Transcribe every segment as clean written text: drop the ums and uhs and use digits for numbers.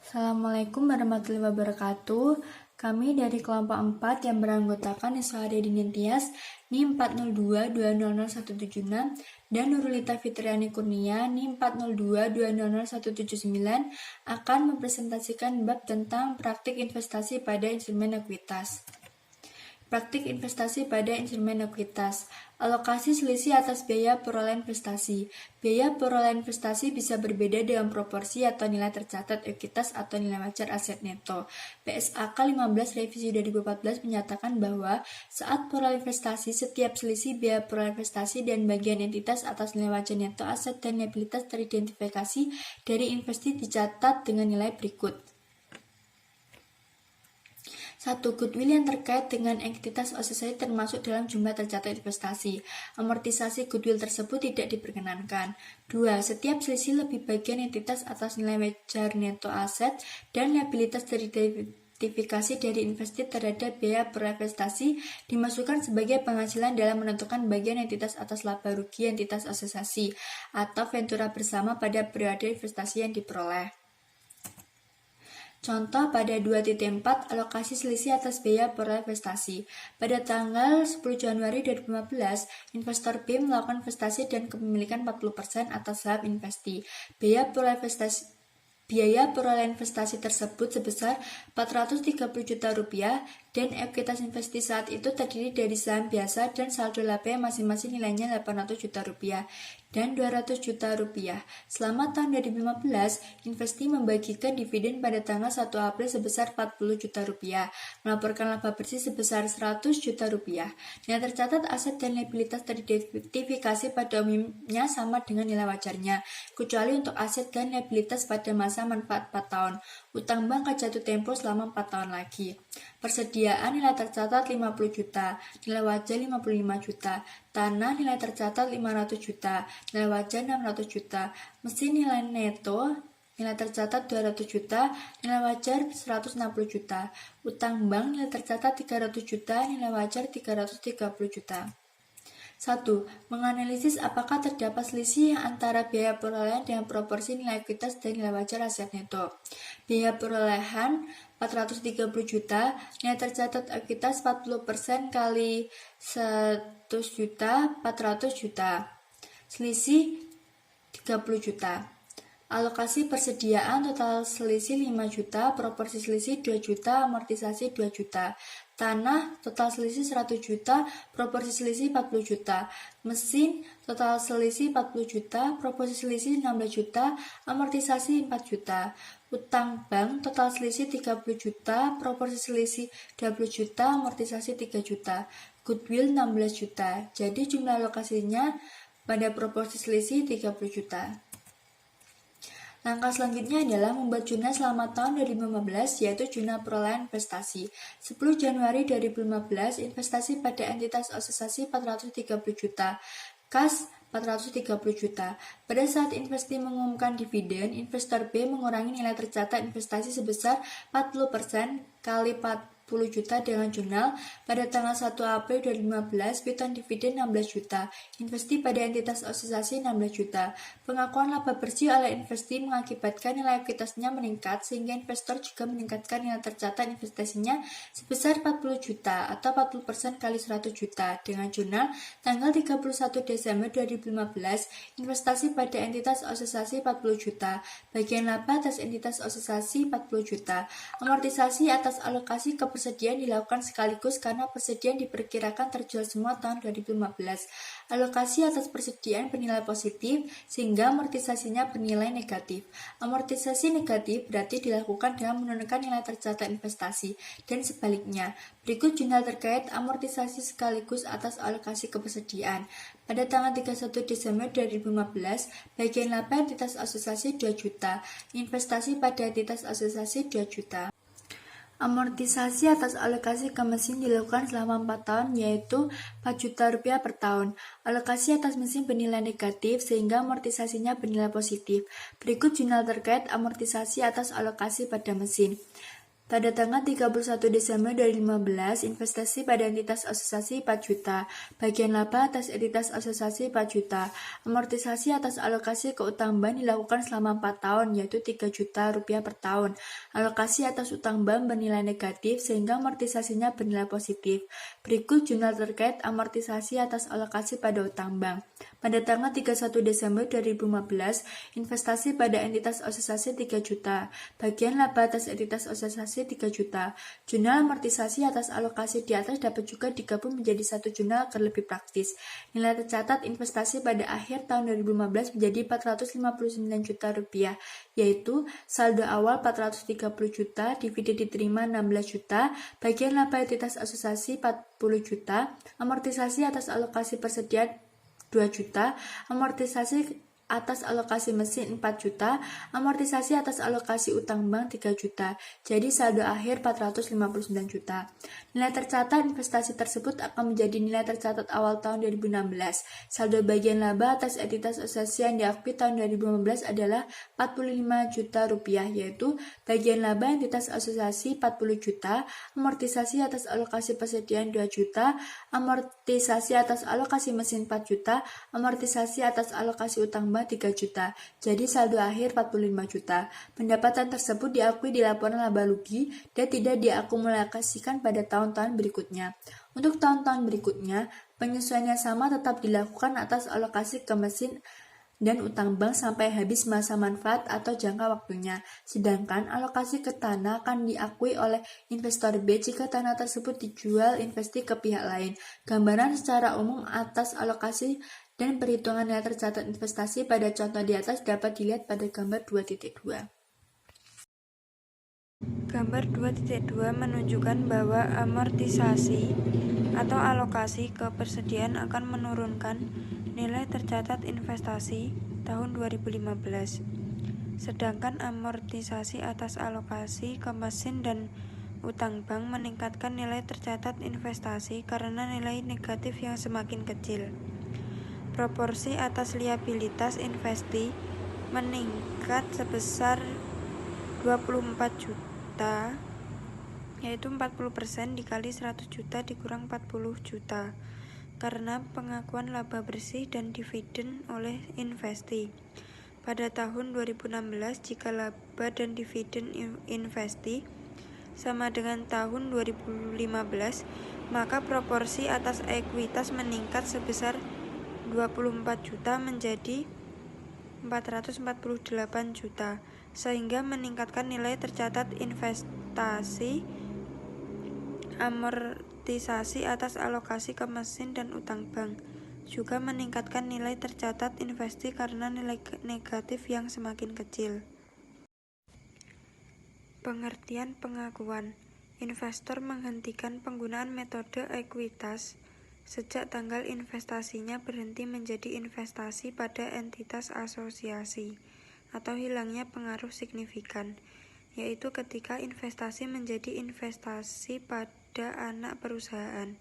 Assalamualaikum warahmatullahi wabarakatuh. Kami dari kelompok 4 yang beranggotakan Nisa Dedin Tias, NIM 402200176 dan Nurulita Fitriani Kurnia NIM 402200179 akan mempresentasikan bab tentang praktik investasi pada instrumen ekuitas. Praktik investasi pada instrumen ekuitas. Alokasi selisih atas biaya perolehan investasi. Biaya perolehan investasi bisa berbeda dengan proporsi atau nilai tercatat ekuitas atau nilai wajar aset neto. PSAK 15 revisi 2014 menyatakan bahwa saat perolehan investasi, setiap selisih biaya perolehan investasi dan bagian entitas atas nilai wajar neto aset dan liabilitas teridentifikasi dari investasi dicatat dengan nilai berikut. 1. Goodwill yang terkait dengan entitas asosiasi termasuk dalam jumlah tercatat investasi. Amortisasi goodwill tersebut tidak diperkenankan. 2. Setiap selisih lebih bagian entitas atas nilai wajar neto aset dan liabilitas teridentifikasi dari investasi terhadap biaya berinvestasi dimasukkan sebagai penghasilan dalam menentukan bagian entitas atas laba rugi entitas asosiasi atau ventura bersama pada periode investasi yang diperoleh. Contoh pada 2.4 alokasi selisih atas biaya perolehan investasi. Pada tanggal 10 Januari 2015, investor B melakukan investasi dan kepemilikan 40% atas saham investasi. Biaya perolehan investasi tersebut sebesar Rp430 juta dan ekuitas investasi saat itu terdiri dari saham biasa dan saldo laba yang masing-masing nilainya Rp800 juta dan Rp200 juta. Selama tahun 2015, investasi membagikan dividen pada tanggal 1 April sebesar Rp40 juta, melaporkan laba bersih sebesar Rp100 juta. Nilai tercatat aset dan liabilitas teridentifikasi pada umumnya sama dengan nilai wajarnya, kecuali untuk aset dan liabilitas pada masa manfaat 4 tahun, utang bank jatuh tempo selama 4 tahun lagi. Persediaan nilai tercatat 50 juta, nilai wajar 55 juta, tanah nilai tercatat 500 juta, nilai wajar 600 juta, mesin nilai neto nilai tercatat 200 juta, nilai wajar 160 juta, utang bank nilai tercatat 300 juta, nilai wajar 330 juta. 1. Menganalisis apakah terdapat selisih antara biaya perolehan dengan proporsi nilai ekuitas dan nilai wajar aset neto. Biaya perolehan 430 juta, nilai tercatat ekuitas 40% kali 100 juta, 400 juta. Selisih 30 juta. Alokasi persediaan total selisih 5 juta, proporsi selisih 2 juta, amortisasi 2 juta. Tanah total selisih 100 juta, proporsi selisih 40 juta. Mesin total selisih 40 juta, proporsi selisih 16 juta, amortisasi 4 juta. Utang bank total selisih 30 juta, proporsi selisih 20 juta, amortisasi 3 juta. Goodwill 16 juta. Jadi jumlah alokasinya pada proporsi selisih 30 juta. Langkah selanjutnya adalah membuat jurnal selama tahun 2015, yaitu jurnal perolehan investasi. 10 Januari 2015, investasi pada entitas asosiasi 430 juta, kas 430 juta. Pada saat investasi mengumumkan dividen, investor B mengurangi nilai tercatat investasi sebesar 40% kali 40 juta dengan jurnal pada tanggal 1 April 2015, piutang dividen 16 juta, investasi pada entitas asosiasi 16 juta. Pengakuan laba bersih oleh investasi mengakibatkan nilai ekuitasnya meningkat sehingga investor juga meningkatkan nilai tercatat investasinya sebesar 40 juta atau 40% kali 100 juta. Dengan jurnal tanggal 31 Desember 2015, investasi pada entitas asosiasi 40 juta, bagian laba atas entitas asosiasi 40 juta. Amortisasi atas alokasi kepersediaan dilakukan sekaligus karena persediaan diperkirakan terjual semua tahun 2015. Alokasi atas persediaan bernilai positif sehingga amortisasinya bernilai negatif. Amortisasi negatif berarti dilakukan dengan menurunkan nilai tercatat investasi dan sebaliknya. Berikut jurnal terkait amortisasi sekaligus atas alokasi kepersediaan. Pada tanggal 31 Desember 2015, bagian laba entitas asosiasi 2 juta, investasi pada entitas asosiasi 2 juta. Amortisasi atas alokasi ke mesin dilakukan selama 4 tahun, yaitu Rp4 juta per tahun. Alokasi atas mesin bernilai negatif sehingga amortisasinya bernilai positif. Berikut jurnal terkait amortisasi atas alokasi pada mesin. Pada tanggal 31 Desember 2015, investasi pada entitas asosiasi 4 juta, bagian laba atas entitas asosiasi 4 juta, amortisasi atas alokasi ke utang bank dilakukan selama 4 tahun, yaitu 3 juta rupiah per tahun. Alokasi atas utang bank bernilai negatif sehingga amortisasinya bernilai positif. Berikut jurnal terkait amortisasi atas alokasi pada utang bank. Pada tanggal 31 Desember 2015, investasi pada entitas asosiasi 3 juta, bagian laba atas entitas asosiasi 3 juta. Jurnal amortisasi atas alokasi di atas dapat juga digabung menjadi satu jurnal agar lebih praktis. Nilai tercatat investasi pada akhir tahun 2015 menjadi 459 juta rupiah, yaitu saldo awal 430 juta, dividen diterima 16 juta, bagian laba entitas asosiasi 40 juta, amortisasi atas alokasi persediaan 2 juta, amortisasi atas alokasi mesin 4 juta, amortisasi atas alokasi utang bank 3 juta. Jadi saldo akhir 459 juta. Nilai tercatat investasi tersebut akan menjadi nilai tercatat awal tahun 2016. Saldo bagian laba atas entitas asosiasi yang diakui tahun 2015 adalah 45 juta rupiah, yaitu bagian laba entitas asosiasi 40 juta, amortisasi atas alokasi persediaan 2 juta, amortisasi atas alokasi mesin 4 juta, amortisasi atas alokasi utang bank 3 juta, jadi saldo akhir 45 juta. Pendapatan tersebut diakui di laporan laba rugi dan tidak diakumulasikan pada tahun-tahun berikutnya. Untuk tahun-tahun berikutnya, penyesuaian yang sama tetap dilakukan atas alokasi ke mesin dan utang bank sampai habis masa manfaat atau jangka waktunya. Sedangkan alokasi ke tanah akan diakui oleh investor B jika tanah tersebut dijual investi ke pihak lain. Gambaran secara umum atas alokasi dan perhitungan nilai tercatat investasi pada contoh di atas dapat dilihat pada gambar 2.2. Gambar 2.2 menunjukkan bahwa amortisasi atau alokasi ke persediaan akan menurunkan nilai tercatat investasi tahun 2015. Sedangkan amortisasi atas alokasi ke mesin dan utang bank meningkatkan nilai tercatat investasi karena nilai negatif yang semakin kecil. Proporsi atas liabilitas investi meningkat sebesar 24 juta, yaitu 40% dikali 100 juta dikurang 40 juta, karena pengakuan laba bersih dan dividen oleh investi. Pada tahun 2016, jika laba dan dividen investi sama dengan tahun 2015, maka proporsi atas ekuitas meningkat sebesar 24 juta menjadi 448 juta, sehingga meningkatkan nilai tercatat investasi. Amortisasi atas alokasi ke mesin dan utang bank juga meningkatkan nilai tercatat investi karena nilai negatif yang semakin kecil. Pengertian pengakuan. Investor menghentikan penggunaan metode ekuitas sejak tanggal investasinya berhenti menjadi investasi pada entitas asosiasi atau hilangnya pengaruh signifikan, yaitu ketika investasi menjadi investasi pada anak perusahaan.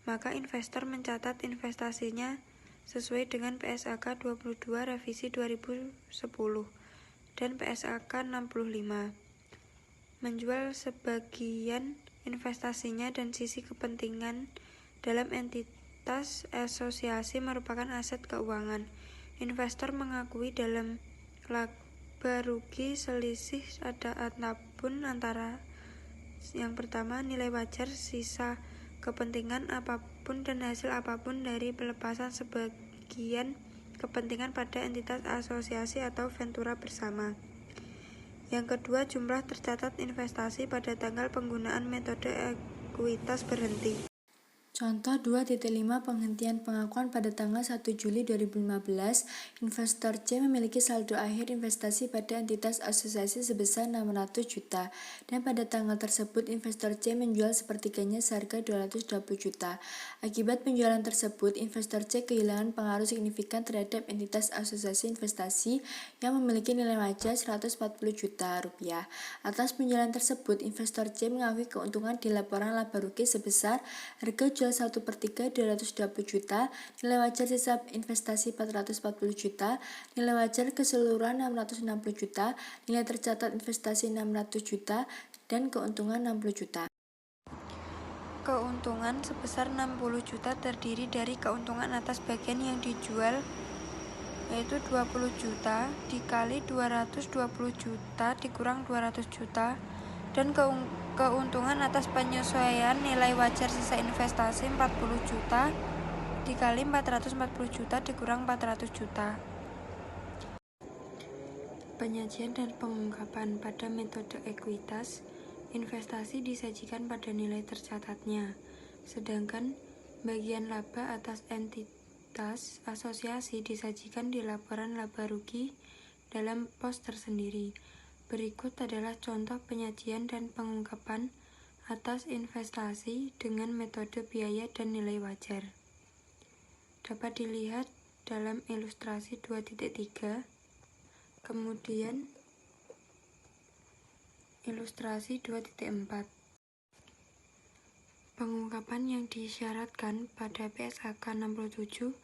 Maka investor mencatat investasinya sesuai dengan PSAK 22 revisi 2010 dan PSAK 65. Menjual sebagian investasinya dan sisi kepentingan dalam entitas asosiasi merupakan aset keuangan. Investor mengakui dalam laba rugi selisih ada apapun antara yang pertama nilai wajar, sisa kepentingan apapun dan hasil apapun dari pelepasan sebagian kepentingan pada entitas asosiasi atau ventura bersama. Yang kedua, jumlah tercatat investasi pada tanggal penggunaan metode ekuitas berhenti. Contoh 2.5 penghentian pengakuan pada tanggal 1 Juli 2015, investor C memiliki saldo akhir investasi pada entitas asosiasi sebesar 600 juta dan pada tanggal tersebut investor C menjual sepertiganya seharga 220 juta. Akibat penjualan tersebut, investor C kehilangan pengaruh signifikan terhadap entitas asosiasi investasi yang memiliki nilai wajar 140 juta rupiah. Atas penjualan tersebut, investor C mengakui keuntungan di laporan laba rugi sebesar harga jual 1/3 220 juta, nilai wajar sisa investasi 440 juta, nilai wajar keseluruhan 660 juta, nilai tercatat investasi 600 juta, dan keuntungan 60 juta. Keuntungan sebesar 60 juta terdiri dari keuntungan atas bagian yang dijual yaitu 20 juta dikali 220 juta dikurang 200 juta dan keuntungan atas penyesuaian nilai wajar sisa investasi 40 juta dikali 440 juta dikurang 400 juta. Penyajian dan pengungkapan pada metode ekuitas, investasi disajikan pada nilai tercatatnya, sedangkan bagian laba atas entitas asosiasi disajikan di laporan laba rugi dalam pos tersendiri. Berikut adalah contoh penyajian dan pengungkapan atas investasi dengan metode biaya dan nilai wajar. Dapat dilihat dalam ilustrasi 2.3, kemudian ilustrasi 2.4. Pengungkapan yang disyaratkan pada PSAK 67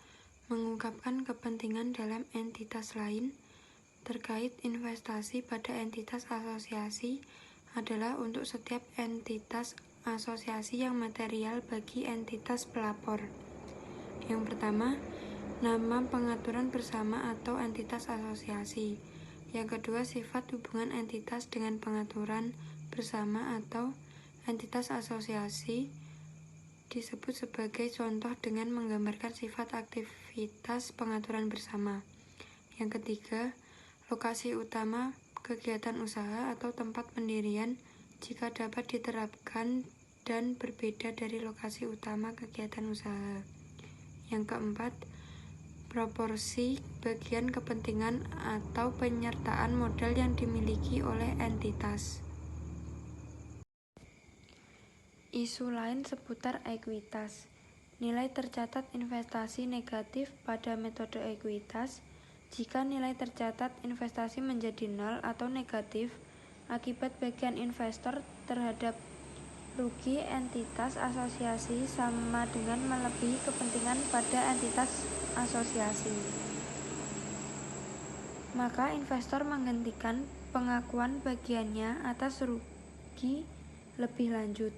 mengungkapkan kepentingan dalam entitas lain terkait investasi pada entitas asosiasi adalah untuk setiap entitas asosiasi yang material bagi entitas pelapor. Yang pertama, nama pengaturan bersama atau entitas asosiasi. Yang kedua, sifat hubungan entitas dengan pengaturan bersama atau entitas asosiasi disebut sebagai contoh dengan menggambarkan sifat aktivitas pengaturan bersama. Yang ketiga, lokasi utama kegiatan usaha atau tempat pendirian jika dapat diterapkan dan berbeda dari lokasi utama kegiatan usaha. Yang keempat, proporsi bagian kepentingan atau penyertaan modal yang dimiliki oleh entitas. Isu lain seputar ekuitas. Nilai tercatat investasi negatif pada metode ekuitas jika nilai tercatat investasi menjadi nol atau negatif akibat bagian investor terhadap rugi entitas asosiasi sama dengan melebihi kepentingan pada entitas asosiasi. Maka investor menghentikan pengakuan bagiannya atas rugi lebih lanjut.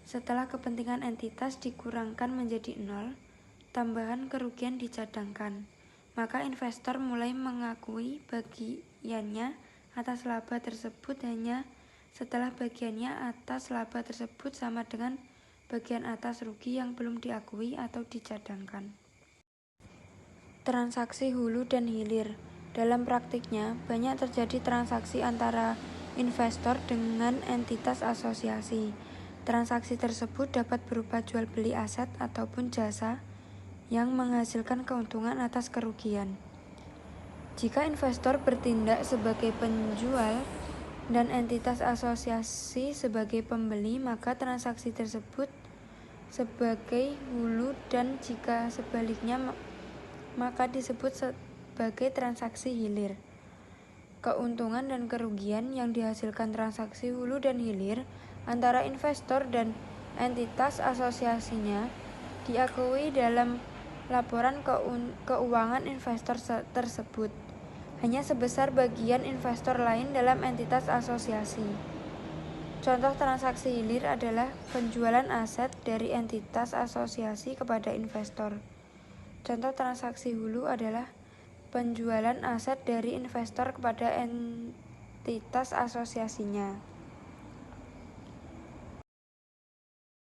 Setelah kepentingan entitas dikurangkan menjadi nol, tambahan kerugian dicadangkan. Maka investor mulai mengakui bagiannya atas laba tersebut hanya setelah bagiannya atas laba tersebut sama dengan bagian atas rugi yang belum diakui atau dicadangkan. Transaksi hulu dan hilir. Dalam praktiknya, banyak terjadi transaksi antara investor dengan entitas asosiasi. Transaksi tersebut dapat berupa jual beli aset ataupun jasa yang menghasilkan keuntungan atas kerugian. Jika investor bertindak sebagai penjual dan entitas asosiasi sebagai pembeli, maka transaksi tersebut sebagai hulu, dan jika sebaliknya maka disebut sebagai transaksi hilir. Keuntungan dan kerugian yang dihasilkan transaksi hulu dan hilir antara investor dan entitas asosiasinya diakui dalam laporan keuangan investor tersebut hanya sebesar bagian investor lain dalam entitas asosiasi. Contoh transaksi hilir adalah penjualan aset dari entitas asosiasi kepada investor. Contoh transaksi hulu adalah penjualan aset dari investor kepada entitas asosiasinya.